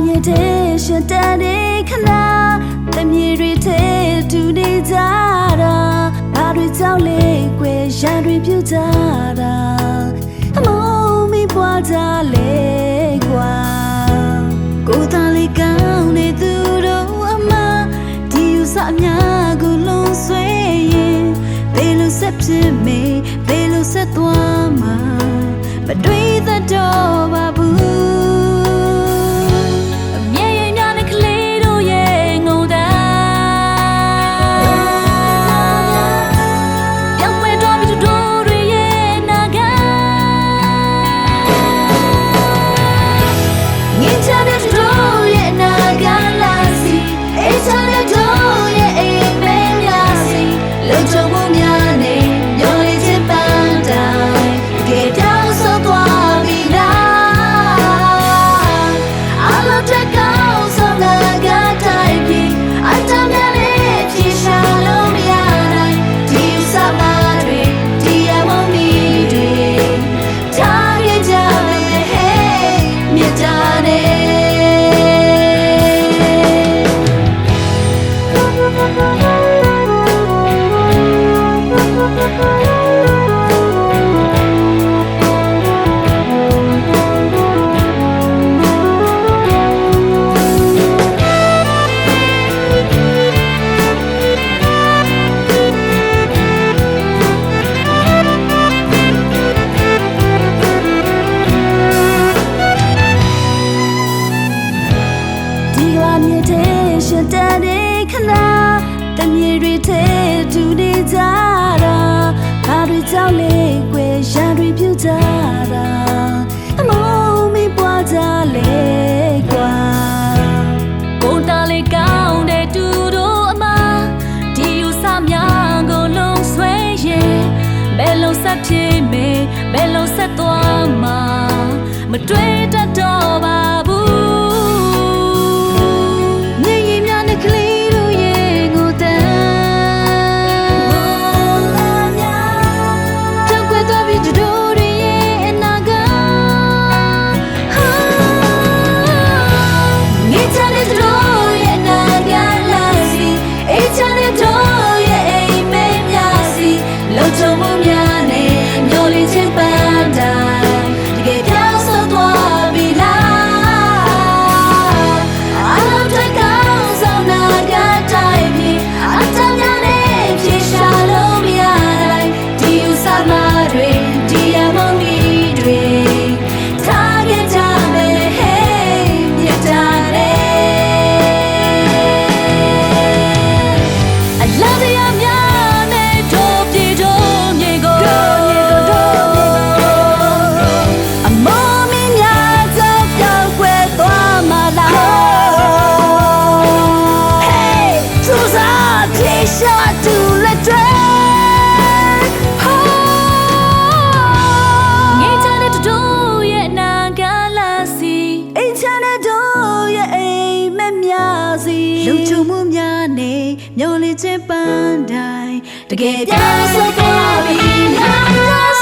မြေတဲ့ရှင်တန်တဲ့ခဏတမြေတွေထဲတူနေကြတာဘာတွေကြောင့်လဲကွယ်ရန်တွေပြုကြတာအမောမိပွားကြလဲကွာကိုယ်သားလေးကောင်းနေသူတို့အမဒီယူဆအများကိုလုံးဆွဲရင်ဘယ်လိုဆက်ဖြစ်မေဘယ်လိုဆက်သွားမှာမတွေးတတ်တော့ပါဘူးရှင်တန်တဲ့ခဏတမြေတွေထဲတူနေကြတာဘာတွေကြောင့်လဲကွယ်ရန်တွေပြုကြတာအမောမိပွားကြလဲကွာကိုယ်သားလေးကောင်းတဲ့သူတို့အမဒီယူဆများကိုလုံးဆွဲရင်ဘယ်လိုဆက်ဖြစ်မေဘယ်လိုဆက်သွားမှာမတွေးတတ်တော့ပါဘူးလုံခြုံမှုများနဲ့မျောလင့်ခြင်းပန်းတိုင်းတကယ်ပြောင်းဆိုသွားပြီလား